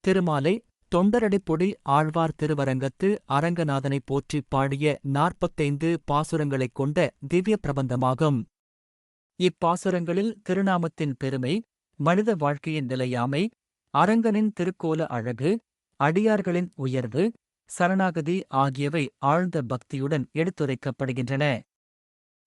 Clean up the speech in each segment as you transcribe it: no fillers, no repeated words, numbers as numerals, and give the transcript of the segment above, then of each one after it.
திருமாலை தொண்டரடிப்பொடி ஆழ்வார் திருவரங்கத்து அரங்கநாதனைப் போற்றிப் பாடிய 45 பாசுரங்களைக் கொண்ட திவ்ய பிரபந்தமாகும். இப்பாசுரங்களில் திருநாமத்தின் பெருமை, மனித வாழ்க்கையின் நிலையாமை, அரங்கனின் திருக்கோல அழகு, அடியார்களின் உயர்வு, சரணாகதி ஆகியவை ஆழ்ந்த பக்தியுடன் எடுத்துரைக்கப்படுகின்றன.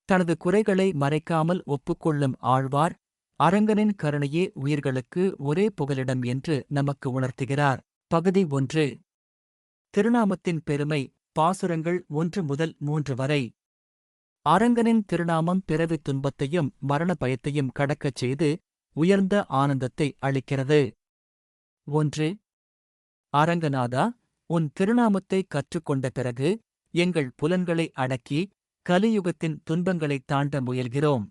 தனது குறைகளை மறைக்காமல் ஒப்புக்கொள்ளும் ஆழ்வார், அரங்கனின் கருணையே உயிர்களுக்கு ஒரே புகலிடம் என்று நமக்கு உணர்த்துகிறார். பகுதி 1. திருநாமத்தின் பெருமை. பாசுரங்கள் 1 முதல் 3 வரை. அரங்கனின் திருநாமம் பிறவித் துன்பத்தையும் மரண பயத்தையும் கடக்கச் செய்து உயர்ந்த ஆனந்தத்தை அளிக்கிறது. 1. அரங்கநாதா, உன் திருநாமத்தைக் கற்றுக்கொண்ட பிறகு எங்கள் புலன்களை அடக்கி கலியுகத்தின் துன்பங்களைத் தாண்ட முயல்கிறோம்.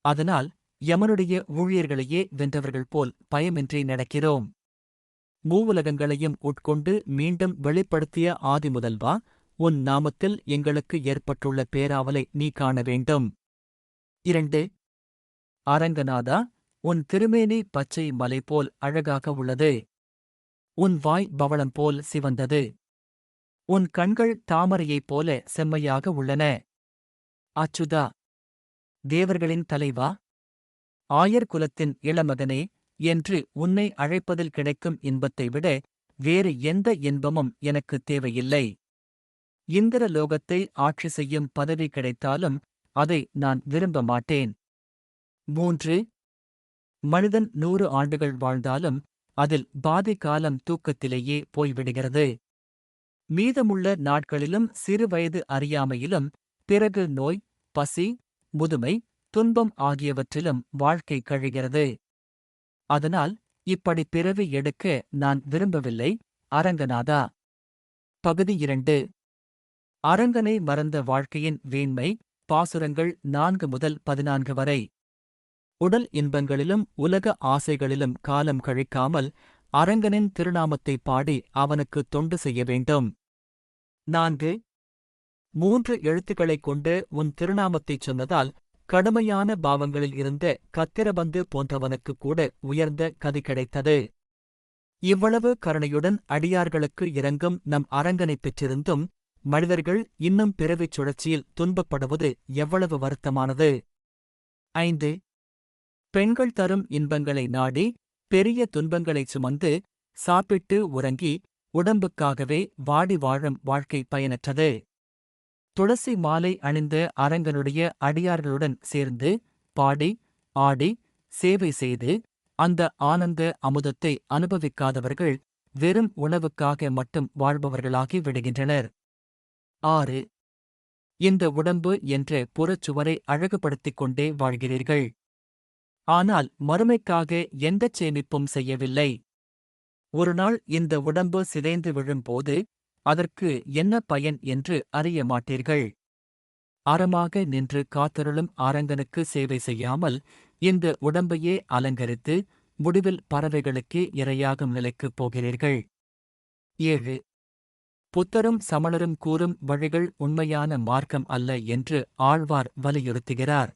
அதனால் யமனுடைய ஊழியர்களையே வென்றவர்கள் போல் பயமின்றி நடக்கிறோம். மூவுலகங்களையும் உட்கொண்டு மீண்டும் வெளிப்படுத்திய ஆதிமுதல்வா, உன் நாமத்தில் எங்களுக்கு ஏற்பட்டுள்ள பேராவலை நீ காண வேண்டும். 2. அரங்கநாதா, உன் திருமேனி பச்சை மலை போல் அழகாக உள்ளது. உன் வாய் பவளம் போல் சிவந்தது. உன் கண்கள் தாமரையைப் போல செம்மையாக உள்ளன. அச்சுதா, தேவர்களின் தலைவா, ஆயர் குலத்தின் இளமகனே என்று உன்னை அழைப்பதில் கிடைக்கும் இன்பத்தை விட வேறு எந்த இன்பமும் எனக்குத் தேவையில்லை. இந்திர லோகத்தை ஆட்சி செய்யும் பதவி கிடைத்தாலும் அதை நான் விரும்ப மாட்டேன். 3. மனிதன் 100 ஆண்டுகள் வாழ்ந்தாலும் அதில் பாதி காலம் தூக்கத்திலேயே போய்விடுகிறது. மீதமுள்ள நாட்களிலும் சிறு வயது அறியாமையிலும் பிறகு நோய், பசி, முதுமை, துன்பம் ஆகியவற்றிலும் வாழ்க்கை கழிகிறது. அதனால் இப்படி பிறவி எடுக்க நான் விரும்பவில்லை, அரங்கநாதா. பகுதி 2. அரங்கனை மறந்த வாழ்க்கையின் வீண்மை. பாசுரங்கள் 4 முதல் 14 வரை. உடல் இன்பங்களிலும் உலக ஆசைகளிலும் காலம் கழிக்காமல் அரங்கனின் திருநாமத்தைப் பாடி அவனுக்கு தொண்டு செய்ய வேண்டும். 4. 3 எழுத்துக்களைக் கொண்டு உன் திருநாமத்தைச் சொன்னதால் கடுமையான பாவங்களில் இருந்த கத்திரபந்து போன்றவனுக்கு கூட உயர்ந்த கதி கிடைத்தது. இவ்வளவு கருணையுடன் அடியார்களுக்கு இரங்கும் நம் அரங்கனைப் பெற்றிருந்தும் மனிதர்கள் இன்னும் பிறவிச் சுழற்சியில் துன்பப்படுவது எவ்வளவு வருத்தமானது. 5. பெண்கள் தரும் இன்பங்களை நாடி பெரிய துன்பங்களைச் சுமந்து சாப்பிட்டு உறங்கி உடம்புக்காகவே வாடி வாழும் வாழ்க்கை பயனற்றது. துளசி மாலை அணிந்த அரங்கனுடைய அடியார்களுடன் சேர்ந்து பாடி ஆடி சேவை செய்து அந்த ஆனந்த அமுதத்தை அனுபவிக்காதவர்கள் வெறும் உணவுக்காக மட்டும் வாழ்பவர்களாகி விடுகின்றனர். 6. இந்த உடம்பு என்ற புறச்சுவரை அழகுபடுத்திக் கொண்டே வாழ்கிறீர்கள். ஆனால் மறுமைக்காக எந்தச் சேமிப்பும் செய்யவில்லை. ஒருநாள் இந்த உடம்பு சிதைந்து விழும்போது அதற்கு என்ன பயன் என்று அறிய மாட்டீர்கள். அறமாக நின்று காத்தருளும் அரங்கனுக்கு சேவை செய்யாமல் இந்த உடம்பையே அலங்கரித்து முடிவில் பறவைகளுக்கே இரையாகும் நிலைக்குப் போகிறீர்கள். 7. புத்தரும் சமணரும் கூறும் வழிகள் உண்மையான மார்க்கம் அல்ல என்று ஆழ்வார் வலியுறுத்துகிறார்.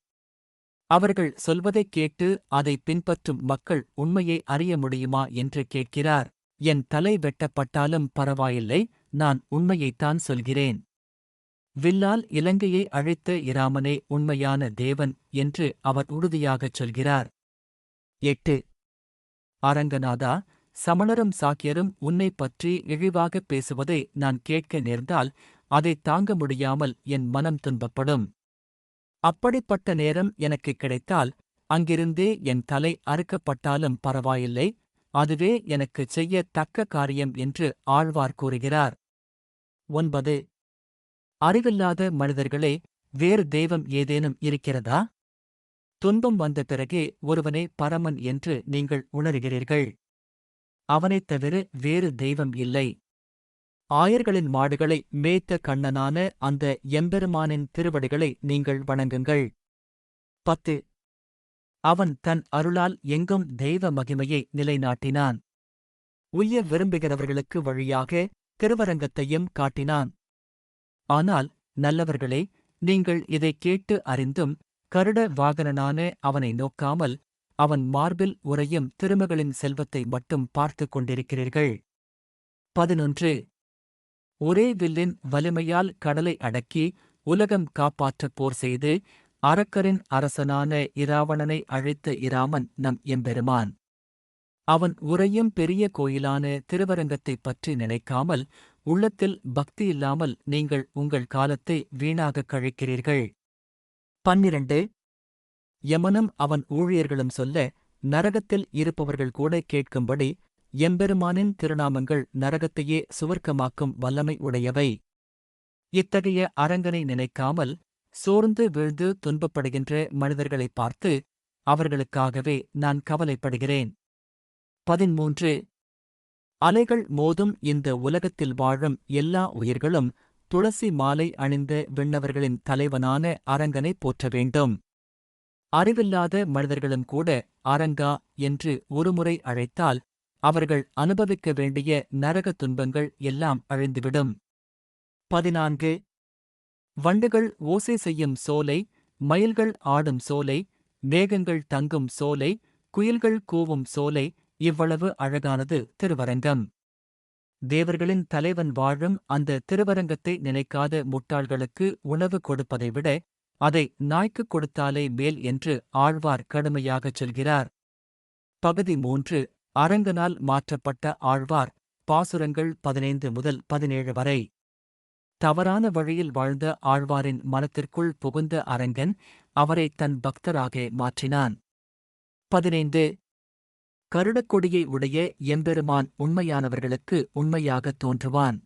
அவர்கள் சொல்வதைக் கேட்டு அதை பின்பற்றும் மக்கள் உண்மையை அறிய முடியுமா என்று கேட்கிறார். என் தலை வெட்டப்பட்டாலும் பரவாயில்லை, நான் உண்மையைத்தான் சொல்கிறேன். வில்லால் இலங்கையை அழித்த இராமனே உண்மையான தேவன் என்று அவர் உறுதியாகச் சொல்கிறார். 8. அரங்கநாதா, சமணரும் சாக்கியரும் உன்னைப் பற்றி இழிவாகப் பேசுவதை நான் கேட்க நேர்ந்தால் அதைத் தாங்க முடியாமல் என் மனம் துன்பப்படும். அப்படிப்பட்ட நேரம் எனக்குக் கிடைத்தால் அங்கிருந்தே என் தலை அறுக்கப்பட்டாலும் பரவாயில்லை, அதுவே எனக்குச் செய்யத் தக்க காரியம் என்று ஆழ்வார் கூறுகிறார். 9. அறிவில்லாத மனிதர்களே, வேறு தெய்வம் ஏதேனும் இருக்கிறதா? துன்பம் வந்த பிறகே ஒருவனே பரமன் என்று நீங்கள் உணர்கிறீர்கள். அவனைத் தவிர வேறு தெய்வம் இல்லை. ஆயர்களின் மாடுகளை மேய்த்த கண்ணனான அந்த எம்பெருமானின் திருவடிகளை நீங்கள் வணங்குங்கள். 10. அவன் தன் அருளால் எங்கும் தெய்வ மகிமையை நிலைநாட்டினான். உய்ய விரும்புகிறவர்களுக்கு வழியாக திருவரங்கத்தையும் காட்டினான். ஆனால் நல்லவர்களே, நீங்கள் இதைக் கேட்டு அறிந்தும் கருட வாகனனான அவனை நோக்காமல் அவன் மார்பில் உறையும் திருமகளின் செல்வத்தை மட்டும் பார்த்துக் கொண்டிருக்கிறீர்கள். 11. ஒரே வில்லின் வலிமையால் கடலை அடக்கி உலகம் காப்பாற்றப் போர் செய்து அரக்கரின் அரசனான இராவணனை அழைத்த இராமன் நம் எம்பெருமான். அவன் உறையும் பெரிய கோயிலான திருவரங்கத்தைப் பற்றி நினைக்காமல், உள்ளத்தில் பக்தியில்லாமல் நீங்கள் உங்கள் காலத்தை வீணாகக் கழிக்கிறீர்கள். 12. யமனும் அவன் ஊழியர்களும் சொல்ல, நரகத்தில் இருப்பவர்கள் கூட கேட்கும்படி எம்பெருமானின் திருநாமங்கள் நரகத்தையே சுவர்க்கமாக்கும் வல்லமை உடையவை. இத்தகைய அரங்கனை நினைக்காமல் சோர்ந்து வீழ்ந்து துன்பப்படுகின்ற மனிதர்களைப் பார்த்து அவர்களுக்காகவே நான் கவலைப்படுகிறேன். 13. அலைகள் மோதும் இந்த உலகத்தில் வாழும் எல்லா உயிர்களும் துளசி மாலை அணிந்த விண்ணவர்களின் தலைவனான அரங்கனை போற்ற வேண்டும். அறிவில்லாத மனிதர்களும் கூட அரங்கா என்று ஒருமுறை அழைத்தால் அவர்கள் அனுபவிக்க வேண்டிய நரக துன்பங்கள் எல்லாம் அழிந்துவிடும். 14. வண்டுகள் ஓசை செய்யும் சோலை, மயில்கள் ஆடும் சோலை, மேகங்கள் தங்கும் சோலை, குயில்கள் கூவும் சோலை, இவ்வளவு அழகானது திருவரங்கம். தேவர்களின் தலைவன் வாழும் அந்த திருவரங்கத்தை நினைக்காத முட்டாள்களுக்கு உணவு கொடுப்பதை விட அதை நாய்க்குக் கொடுத்தாலே மேல் என்று ஆழ்வார் கடுமையாகச் சொல்கிறார். பகுதி 3. அரங்கனால் மாற்றப்பட்ட ஆழ்வார். பாசுரங்கள் 15 முதல் 17 வரை. தவறான வழியில் வாழ்ந்த ஆழ்வாரின் மனத்திற்குள் புகுந்த அரங்கன் அவரை தன் பக்தராக மாற்றினான். 15. கருடக்கொடியை உடைய எம்பெருமான் உண்மையானவர்களுக்கு உண்மையாகத் தோன்றுவான்.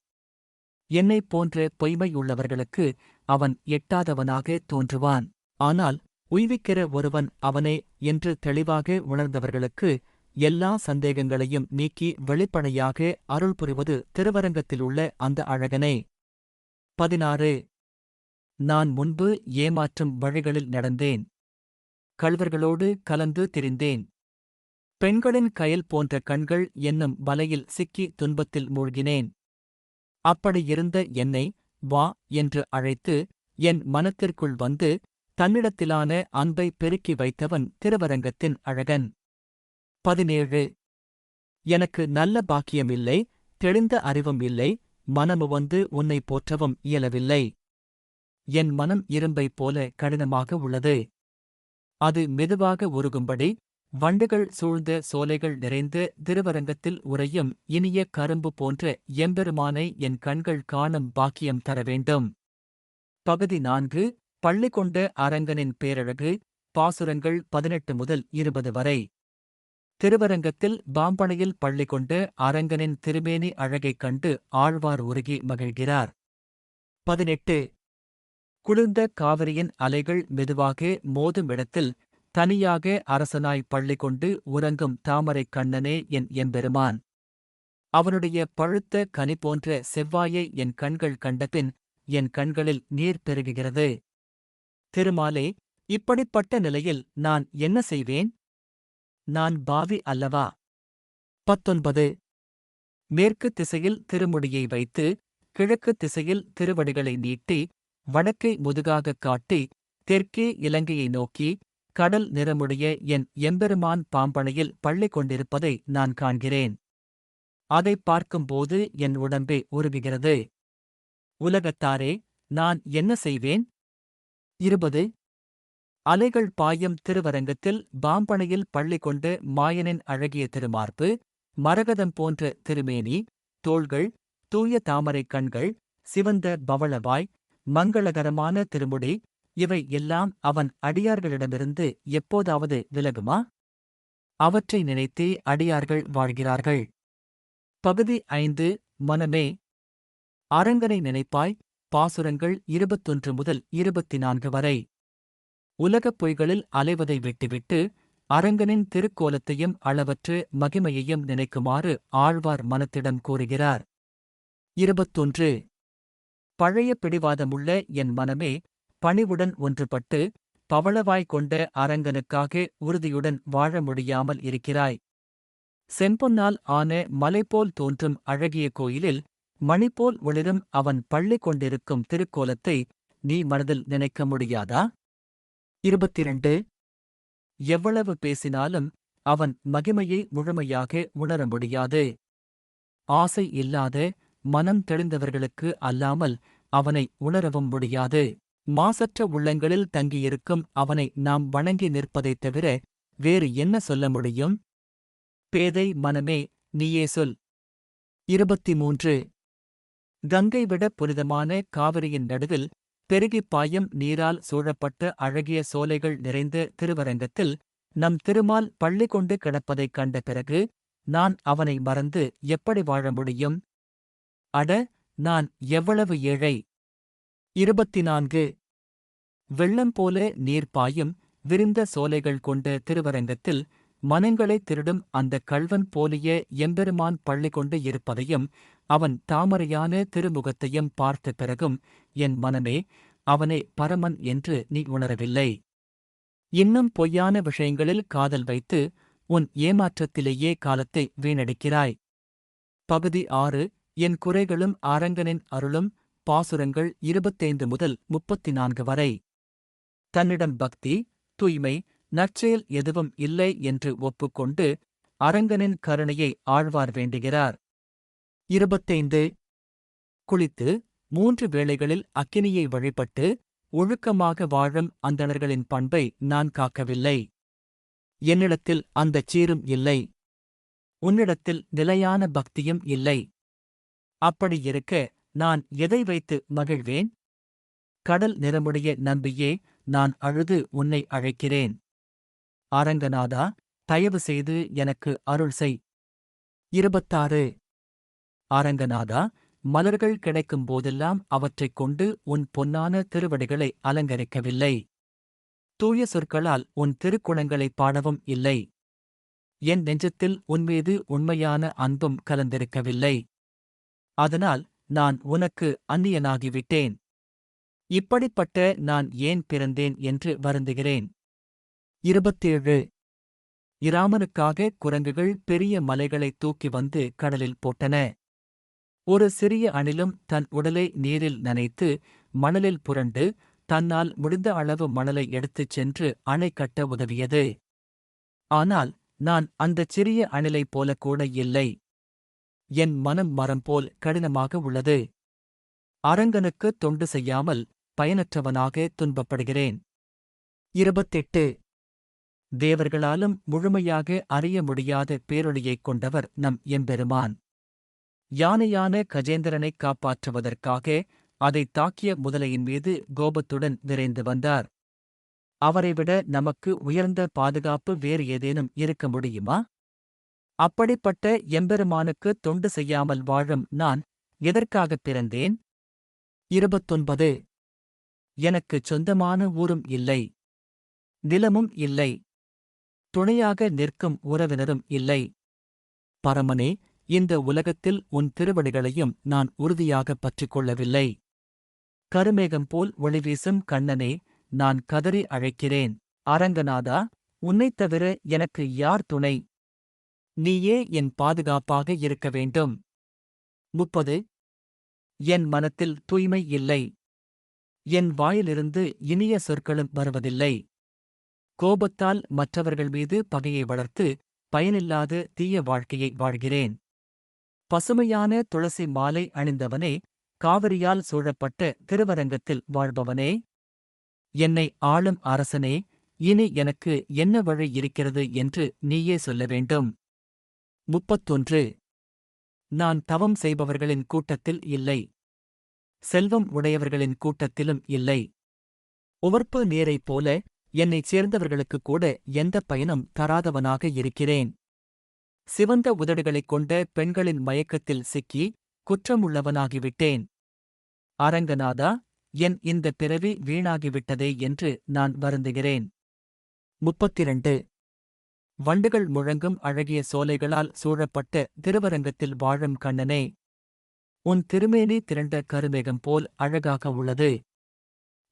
என்னைப் போன்ற பொய்மையுள்ளவர்களுக்கு அவன் எட்டாதவனாக தோன்றுவான். ஆனால் உய்விக்கிற ஒருவன் அவனே என்று தெளிவாக உணர்ந்தவர்களுக்கு எல்லா சந்தேகங்களையும் நீக்கி வெளிப்படையாக அருள் புரிவது திருவரங்கத்திலுள்ள அந்த அழகனே. 16. நான் முன்பு ஏமாற்றும் வழிகளில் நடந்தேன். கள்வர்களோடு கலந்து திரிந்தேன். பெண்களின் கயல் போன்ற கண்கள் என்னும் வலையில் சிக்கி துன்பத்தில் மூழ்கினேன். அப்படியிருந்த என்னை வா என்று அழைத்து என் மனத்திற்குள் வந்து தன்னிடத்திலான அன்பை பெருக்கி வைத்தவன் திருவரங்கத்தின் அழகன். 17. எனக்கு நல்ல பாக்கியமில்லை, தெளிந்த அறிவும் இல்லை, மனமுவந்து உன்னை போற்றவும் இயலவில்லை. என் மனம் இரும்பைப் போல கடினமாக உள்ளது. அது மெதுவாக உருகும்படி வண்டுகள் சூழ்ந்த சோலைகள் நிறைந்த திருவரங்கத்தில் உறையும் இனிய கரும்பு போன்ற எம்பெருமானை என் கண்கள் காணும் பாக்கியம் தர வேண்டும். பகுதி 4. பள்ளி கொண்ட அரங்கனின் பேரழகு. பாசுரங்கள் 18 முதல் 20 வரை. திருவரங்கத்தில் பாம்பனையில் பள்ளி கொண்ட அரங்கனின் திருமேனி அழகைக் கண்டு ஆழ்வார் உருகி மகிழ்கிறார். 18. குளிர்ந்த காவிரியின் அலைகள் மெதுவாக மோதும் இடத்தில் தனியாக அரசனாய் பள்ளி கொண்டு உறங்கும் தாமரைக் கண்ணனே என் எம்பெருமான். அவனுடைய பழுத்த கனி போன்ற செவ்வாயை என் கண்கள் கண்டபின் என் கண்களில் நீர் பெருகுகிறது. திருமாலே, இப்படிப்பட்ட நிலையில் நான் என்ன செய்வேன்? நான் பாவி அல்லவா? 19. மேற்கு திசையில் திருமுடியை வைத்து கிழக்கு திசையில் திருவடிகளை நீட்டி வடக்கை முதுகாகக் காட்டி தெற்கே இலங்கையை நோக்கி கடல் நிறமுடைய என் எம்பெருமான் பாம்பனையில் பள்ளி கொண்டிருப்பதை நான் காண்கிறேன். அதைப் பார்க்கும்போது என் உடம்பே உருகுகிறது. உலகத்தாரே, நான் என்ன செய்வேன்? 20. அலைகள் பாயும் திருவரங்கத்தில் பாம்பனையில் பள்ளி கொண்டு மாயனின் அழகிய திருமார்பு, மரகதம் போன்ற திருமேனி, தோள்கள், தூய தாமரைக் கண்கள், சிவந்த பவளவாய், மங்களகரமான திருமுடி, இவை எல்லாம் அவன் அடியார்களிடமிருந்து எப்போதாவது விலகுமா? அவற்றை நினைத்தே அடியார்கள் வாழ்கிறார்கள். பகுதி 5. மனமே, அரங்கனை நினைப்பாய். பாசுரங்கள் 21 முதல் 24 வரை. உலகப் பொய்களில் அலைவதை விட்டுவிட்டு அரங்கனின் திருக்கோலத்தையும் அளவற்று மகிமையையும் நினைக்குமாறு ஆழ்வார் மனத்திடம் கூறுகிறார். 21. பழைய பிடிவாதமுள்ள என் மனமே, பணிவுடன் ஒன்றுபட்டு பவளவாய் கொண்ட அரங்கனுக்காக உறுதியுடன் வாழ முடியாமல் இருக்கிறாய். செம்பொன்னால் ஆன மலைபோல் தோன்றும் அழகிய கோயிலில் மணிபோல் ஒளிரும் அவன் பள்ளி கொண்டிருக்கும் திருக்கோலத்தை நீ மனதில் நினைக்க முடியாதா? 22. எவ்வளவு பேசினாலும் அவன் மகிமையை முழுமையாக உணர முடியாது. ஆசை இல்லாத மனம் தெளிந்தவர்களுக்கு அல்லாமல் அவனை உணரவும் முடியாது. மாசற்ற உள்ளங்களில் தங்கியிருக்கும் அவனை நாம் வணங்கி நிற்பதைத் தவிர வேறு என்ன சொல்ல முடியும்? பேதை மனமே, நீயே சொல். 23. கங்கை விட புனிதமான காவிரியின் நடுவில் பெருகிப் பாயும் நீரால் சூழப்பட்ட அழகிய சோலைகள் நிறைந்த திருவரங்கத்தில் நம் திருமால் பள்ளி கொண்டு கிடப்பதைக் கண்ட பிறகு நான் அவனை மறந்து எப்படி வாழ முடியும்? அட, நான் எவ்வளவு ஏழை! 24. வெள்ளம் போல நீர் பாயும் விரிந்த சோலைகள் கொண்ட திருவரங்கத்தில் மனங்களைத் திருடும் அந்த கள்வன் போலிய எம்பெருமான் பள்ளி கொண்டு இருப்பதையும் அவன் தாமரையான திருமுகத்தையும் பார்த்த பிறகும் என் மனமே, அவனே பரமன் என்று நீ உணரவில்லை. இன்னும் பொய்யான விஷயங்களில் காதல் வைத்து உன் ஏமாற்றத்திலேயே காலத்தை வீணடிக்கிறாய். பகுதி 6. என் குறைகளும் ஆரங்கனின் அருளும். பாசுரங்கள் 25 முதல் 34 வரை. தன்னிடம் பக்தி, தூய்மை, நற்செயல் எதுவும் இல்லை என்று ஒப்புக்கொண்டு அரங்கனின் கருணையை ஆழ்வார் வேண்டுகிறார். 25. குளித்து 3 வேளைகளில் அக்கினியை வழிபட்டு ஒழுக்கமாக வாழும் அந்தணர்களின் பண்பை நான் காக்கவில்லை. என்னிடத்தில் அந்தச் சீரும் இல்லை. உன்னிடத்தில் நிலையான பக்தியும் இல்லை. அப்படியிருக்க நான் எதை வைத்து மகிழ்வேன்? கடல் நிறமுடைய நம்பியே, நான் அழுது உன்னை அழைக்கிறேன். அரங்கநாதா, தயவு செய்து எனக்கு அருள் செய். 26. அரங்கநாதா, மலர்கள் கிடைக்கும் போதெல்லாம் அவற்றைக் கொண்டு உன் பொன்னான திருவடிகளை அலங்கரிக்கவில்லை. தூய சொற்களால் உன் திருக்குணங்களைப் பாடவும் இல்லை. என் நெஞ்சத்தில் உன்மீது உண்மையான அன்பும் கலந்திருக்கவில்லை. அதனால் நான் உனக்கு அந்நியனாகிவிட்டேன். இப்படிப்பட்ட நான் ஏன் பிறந்தேன் என்று வருந்துகிறேன். 27. இராமனுக்காக குரங்குகள் பெரிய மலைகளைத் தூக்கி வந்து கடலில் போட்டன. ஒரு சிறிய அணிலும் தன் உடலை நீரில் நனைத்து மணலில் புரண்டு தன்னால் முடிந்த அளவு மணலை எடுத்துச் சென்று அணை கட்ட உதவியது. ஆனால் நான் அந்தச் சிறிய அணிலைப் போலக் கூட இல்லை. என் மனம் மரம் போல் கடினமாக உள்ளது. அரங்கனுக்கு தொண்டு செய்யாமல் பயனற்றவனாக துன்பப்படுகிறேன். 28. தேவர்களாலும் முழுமையாக அறிய முடியாத பேரொளியைக் கொண்டவர் நம் எம்பெருமான். யானையான கஜேந்திரனைக் காப்பாற்றுவதற்காக அதைத் தாக்கிய முதலையின் மீது கோபத்துடன் விரைந்து வந்தார். அவரைவிட நமக்கு உயர்ந்த பாதுகாப்பு வேறு ஏதேனும் இருக்க முடியுமா? அப்படிப்பட்ட எம்பெருமானுக்கு தொண்டு செய்யாமல் வாழும் நான் எதற்காகப் பிறந்தேன்? 29. எனக்குச் சொந்தமான ஊரும் இல்லை, நிலமும் இல்லை, துணையாக நிற்கும் உறவினரும் இல்லை. பரமனே, இந்த உலகத்தில் உன் திருவடிகளையும் நான் உறுதியாகப் பற்றிக் கொள்ளவில்லை. கருமேகம் போல் ஒளிவீசும் கண்ணனே, நான் கதறி அழைக்கிறேன். அரங்கநாதா, உன்னைத் தவிர எனக்கு யார் துணை? நீயே என் பாதுகாப்பாக இருக்க வேண்டும். 30. என் மனத்தில் தூய்மை இல்லை. என் வாயிலிருந்து இனிய சொற்களும் வருவதில்லை. கோபத்தால் மற்றவர்கள் மீது பகையை வளர்த்து பயனில்லாத தீய வாழ்க்கையை வாழ்கிறேன். பசுமையான துளசி மாலை அணிந்தவனே, காவிரியால் சூழப்பட்ட திருவரங்கத்தில் வாழ்பவனே, என்னை ஆளும் அரசனே, இனி எனக்கு என்ன வழி இருக்கிறது என்று நீயே சொல்ல வேண்டும். 31. நான் தவம் செய்பவர்களின் கூட்டத்தில் இல்லை. செல்வம் உடையவர்களின் கூட்டத்திலும் இல்லை. உவர்ப்பு நீரைப் போல என்னைச் சேர்ந்தவர்களுக்குக் கூட எந்தப் பயனும் தராதவனாக இருக்கிறேன். சிவந்த உதடுகளைக் கொண்ட பெண்களின் மயக்கத்தில் சிக்கி குற்றமுள்ளவனாகிவிட்டேன். அரங்கநாதா, என் இந்த பிறவி வீணாகிவிட்டதே என்று நான் வருந்துகிறேன். 32. வண்டுகள் முழங்கும் அழகிய சோலைகளால் சூழப்பட்ட திருவரங்கத்தில் வாழும் கண்ணனே, உன் திருமேனி திரண்ட கருமேகம் போல் அழகாக உள்ளது.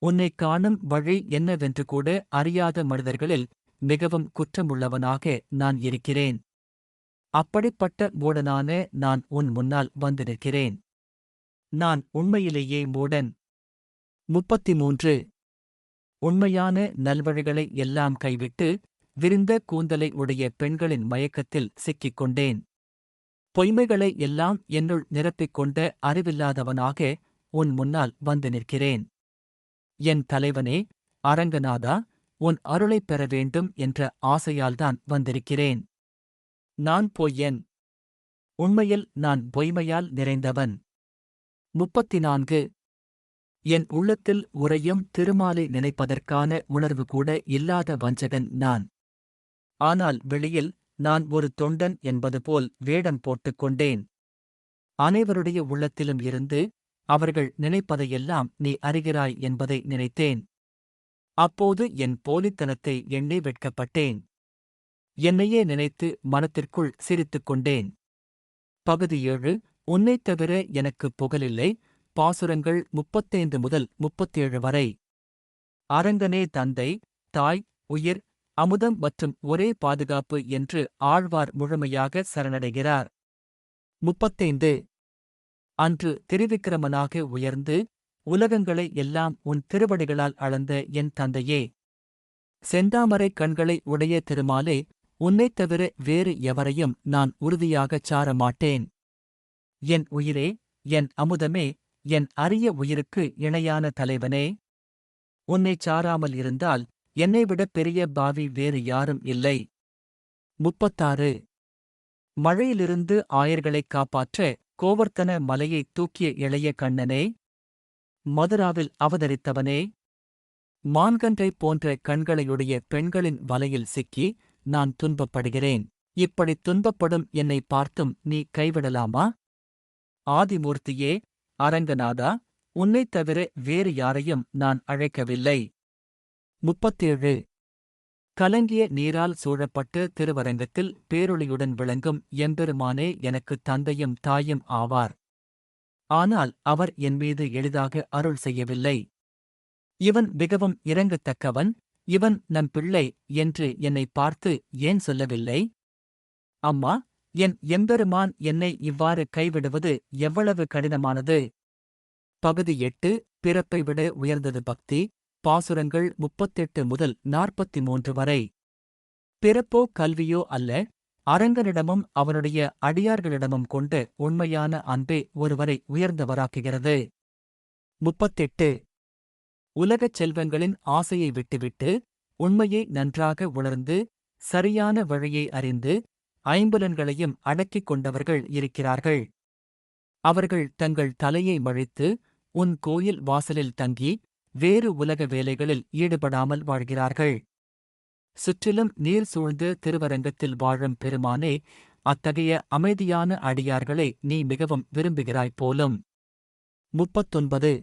உன்னைக் காணும் வழி என்னவென்று கூட அறியாத மனிதர்களில் மிகவும் குற்றமுள்ளவனாக நான் இருக்கிறேன். அப்படிப்பட்ட மூடனான நான் உன் முன்னால் வந்து நிற்கிறேன். நான் உண்மையிலேயே மூடன். 33. உண்மையான நல்வழிகளை எல்லாம் கைவிட்டு விரிந்த கூந்தலை உடைய பெண்களின் மயக்கத்தில் சிக்கிக் கொண்டேன். பொய்மைகளை எல்லாம் என்னுள் நிரப்பிக் கொண்ட அறிவில்லாதவனாக உன் முன்னால் வந்து நிற்கிறேன். என் தலைவனே, அரங்கநாதா, உன் அருளைப் பெற வேண்டும் என்ற ஆசையால்தான் வந்திருக்கிறேன். நான் பொய்யன். உண்மையில் நான் பொய்மையால் நிறைந்தவன். 34. என் உள்ளத்தில் உறையும் திருமாலை நினைப்பதற்கான உணர்வு கூட இல்லாத வஞ்சகன் நான். ஆனால் வெளியில் நான் ஒரு தொண்டன் என்பது போல் வேடம் போட்டுக் கொண்டேன். அனைவருடைய உள்ளத்திலும் இருந்து அவர்கள் நினைப்பதையெல்லாம் நீ அறிகிறாய் என்பதை நினைத்தேன். அப்போது என் போலித்தனத்தை எண்ணி வெட்கப்பட்டேன். என்னையே நினைத்து மனத்திற்குள் சிரித்துக் கொண்டேன். பகுதி 7. உன்னைத் தவிர எனக்குப் புகழில்லை. பாசுரங்கள் 35 முதல் 37 வரை. அரங்கனே தந்தை, தாய், உயிர், அமுதம் மற்றும் ஒரே பாதுகாப்பு என்று ஆழ்வார் முழுமையாக சரணடைகிறார். 35. அன்று திருவிக்கிரமனாக உயர்ந்து உலகங்களை எல்லாம் உன் திருவடிகளால் அளந்த என் தந்தையே, செந்தாமரை கண்களை உடைய திருமாலே, உன்னைத் தவிர வேறு எவரையும் நான் உறுதியாகச் சாரமாட்டேன். என் உயிரே, என் அமுதமே, என் அரிய உயிருக்கு இணையான தலைவனே, உன்னைச் சாராமல் இருந்தால் என்னைவிடப் பெரிய பாவி வேறு யாரும் இல்லை. 36. மழையிலிருந்து ஆயர்களைக் காப்பாற்ற கோவர்த்தன மலையைத் தூக்கிய இளைய கண்ணனே, மதுராவில் அவதரித்தவனே, மான்கன்றைப் போன்ற கண்களையுடைய பெண்களின் வலையில் சிக்கி நான் துன்பப்படுகிறேன். இப்படித் துன்பப்படும் என்னை பார்த்தும் நீ கைவிடலாமா? ஆதிமூர்த்தியே, அரங்கநாதா, உன்னைத் தவிர வேறு யாரையும் நான் அழைக்கவில்லை. 37. கலங்கிய நீரால் சூழப்பட்டு திருவரங்கத்தில் பேரொளியுடன் விளங்கும் எம்பெருமானே எனக்குத் தந்தையும் தாயும் ஆவார். ஆனால் அவர் என்மீது எளிதாக அருள் செய்யவில்லை. இவன் மிகவும் இரங்கத்தக்கவன், இவன் நம் பிள்ளை என்று என்னை பார்த்து ஏன் சொல்லவில்லை? அம்மா, என் எம்பெருமான் என்னை இவ்வாறு கைவிடுவது எவ்வளவு கடினமானது! பகுதி 8. பிறப்பை விட உயர்ந்தது பக்தி. பாசுரங்கள் 38 முதல் 43 வரை. பிறப்போ கல்வியோ அல்ல, அரங்கனிடமும் அவனுடைய அடியார்களிடமும் கொண்ட உண்மையான அன்பே ஒருவரை உயர்ந்தவராக்குகிறது. 38. உலகச் செல்வங்களின் ஆசையை விட்டுவிட்டு, உண்மையை நன்றாக உணர்ந்து, சரியான வழியை அறிந்து, ஐம்புலன்களையும் அடக்கிக் கொண்டவர்கள் இருக்கிறார்கள். அவர்கள் தங்கள் தலையை மழித்து, உன் கோயில் வாசலில் தங்கி, வேறு உலக வேலைகளில் ஈடுபடாமல் வாழ்கிறார்கள். சுற்றிலும் நீர் சூழ்ந்து திருவரங்கத்தில் வாழும் பெருமானே, அத்தகைய அமைதியான அடியார்களை நீ மிகவும் விரும்புகிறாய் போலும். 39.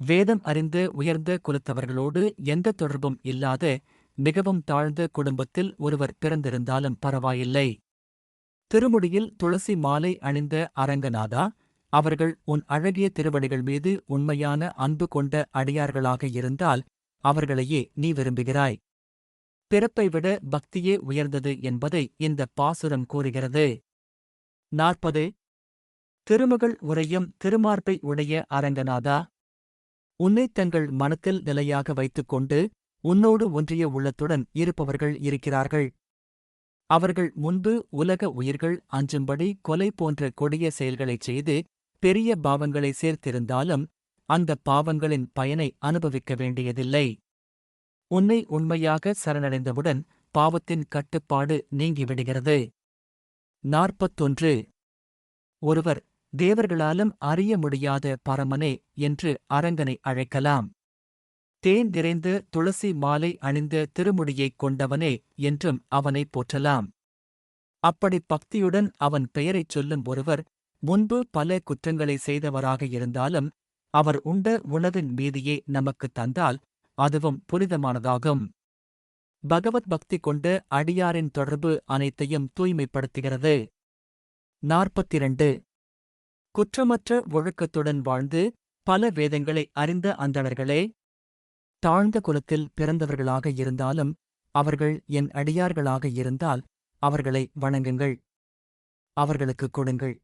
வேதம் அறிந்து உயர்ந்த குலத்தவர்களோடு எந்த தொடர்பும் இல்லாத மிகவும் தாழ்ந்த குடும்பத்தில் ஒருவர் பிறந்திருந்தாலும் பரவாயில்லை. திருமுடியில் துளசி மாலை அணிந்த அரங்கநாதா, அவர்கள் உன் அழகிய திருவடிகள் மீது உண்மையான அன்பு கொண்ட அடியார்களாக இருந்தால் அவர்களையே நீ விரும்புகிறாய். பிறப்பை விட பக்தியே உயர்ந்தது என்பதை இந்த பாசுரம் கூறுகிறது. 40. திருமகள் உரையும் திருமார்பை உடைய அரங்கநாதா, உன்னைத் தங்கள் மனத்தில் நிலையாக வைத்துக்கொண்டு உன்னோடு ஒன்றிய உள்ளத்துடன் இருப்பவர்கள் இருக்கிறார்கள். அவர்கள் முன்பு உலக உயிர்கள் அஞ்சும்படி கொலை போன்ற கொடிய செயல்களைச் செய்து பெரிய பாவங்களை சேர்த்திருந்தாலும் அந்த பாவங்களின் பயனை அனுபவிக்க வேண்டியதில்லை. உன்னை உண்மையாக சரணடைந்தவுடன் பாவத்தின் கட்டுப்பாடு நீங்கிவிடுகிறது. 41. ஒருவர் தேவர்களாலும் அறிய முடியாத பரமனே என்று அரங்கனை அழைக்கலாம். தேன் நிறைந்த துளசி மாலை அணிந்த திருமுடியைக் கொண்டவனே என்றும் அவனைப் போற்றலாம். அப்படி பக்தியுடன் அவன் பெயரைச் சொல்லும் ஒருவர் முன்பு பல குற்றங்களை செய்தவராக இருந்தாலும் அவர் உண்ட உணவின் மீதியே நமக்குத் தந்தால் அதுவும் புனிதமானதாகும். பகவத் பக்தி கொண்ட அடியாரின் தொடர்பு அனைத்தையும் தூய்மைப்படுத்துகிறது. 42. குற்றமற்ற ஒழுக்கத்துடன் வாழ்ந்து பல வேதங்களை அறிந்த அந்தணர்களே, தாழ்ந்த குலத்தில் பிறந்தவர்களாக இருந்தாலும் அவர்கள் என் அடியார்களாக இருந்தால் அவர்களை வணங்குங்கள். அவர்களுக்குக் கொடுங்கள்.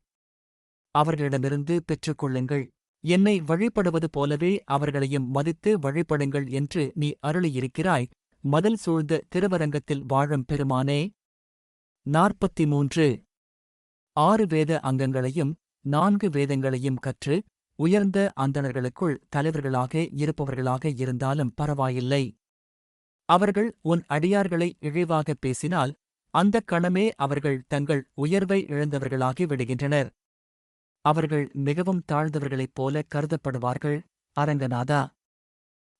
அவர்களிடமிருந்து பெற்றுக்கொள்ளுங்கள். என்னை வழிபடுவது போலவே அவர்களையும் மதித்து வழிபடுங்கள் என்று நீ அருளியிருக்கிறாய். மதில் சூழ்ந்த திருவரங்கத்தில் வாழும் பெருமானே. 43 6 வேத அங்கங்களையும் 4 வேதங்களையும் கற்று உயர்ந்த அந்தணர்களுக்குள் தலைவர்களாக இருப்பவர்களாக இருந்தாலும் பரவாயில்லை. அவர்கள் உன் அடியார்களை இழிவாகப் பேசினால் அந்தக் கணமே அவர்கள் தங்கள் உயர்வை இழந்தவர்களாகி விடுகின்றனர். அவர்கள் மிகவும் தாழ்ந்தவர்களைப் போல கருதப்படுவார்கள். அரங்கநாதா,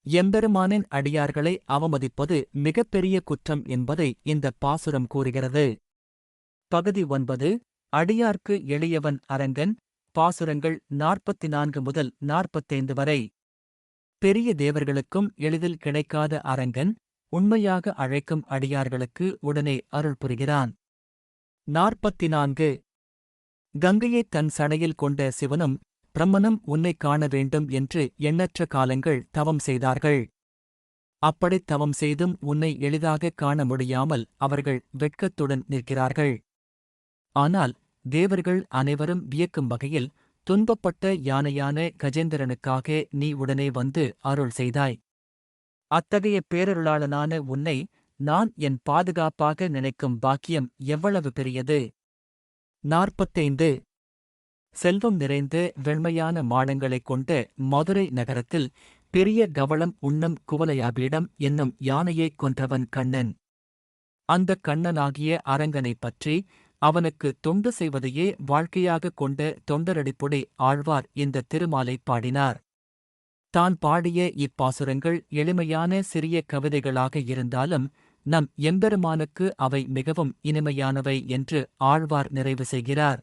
எம்பெருமானின் அடியார்களை அவமதிப்பது மிகப்பெரிய குற்றம் என்பதை இந்தப் பாசுரம் கூறுகிறது. பகுதி 9 அடியார்க்கு எளியவன் அரங்கன். பாசுரங்கள் 44 முதல் 45 வரை. பெரிய தேவர்களுக்கும் எளிதில் கிடைக்காத அரங்கன் உண்மையாக அழைக்கும் அடியார்களுக்கு உடனே அருள் புரிகிறான். 44 கங்கையைத் தன் சடையில் கொண்ட சிவனும் பிரம்மனும் உன்னைக் காண வேண்டும் என்று எண்ணற்ற காலங்கள் தவம் செய்தார்கள். அப்படித் தவம் செய்தும் உன்னை எளிதாகக் காண முடியாமல் அவர்கள் வெட்கத்துடன் நிற்கிறார்கள். ஆனால் தேவர்கள் அனைவரும் வியக்கும் வகையில் துன்பப்பட்ட யானையான கஜேந்திரனுக்காக நீ உடனே வந்து அருள் செய்தாய். அத்தகைய பேரருளாளனான உன்னை நான் என் பாதுகாப்பாக நினைக்கும் பாக்கியம் எவ்வளவு பெரியது! 45 செல்வம் நிறைந்த வெண்மையான மாடங்களைக் கொண்ட மதுரை நகரத்தில் பெரிய கவளம் உண்ணும் குவலயாபீடம் என்னும் யானையைக் கொன்றவன் கண்ணன். அந்தக் கண்ணனாகிய அரங்கனைப் பற்றி அவனுக்கு தொண்டு செய்வதையே வாழ்க்கையாகக் கொண்ட தொண்டரடிப்புடை ஆழ்வார் இந்த திருமாலைப் பாடினார். தான் பாடிய இப்பாசுரங்கள் எளிமையான சிறிய கவிதைகளாக இருந்தாலும் நம் எம்பெருமானுக்கு அவை மிகவும் இனிமையானவை என்று ஆழ்வார் நிறைவு செய்கிறார்.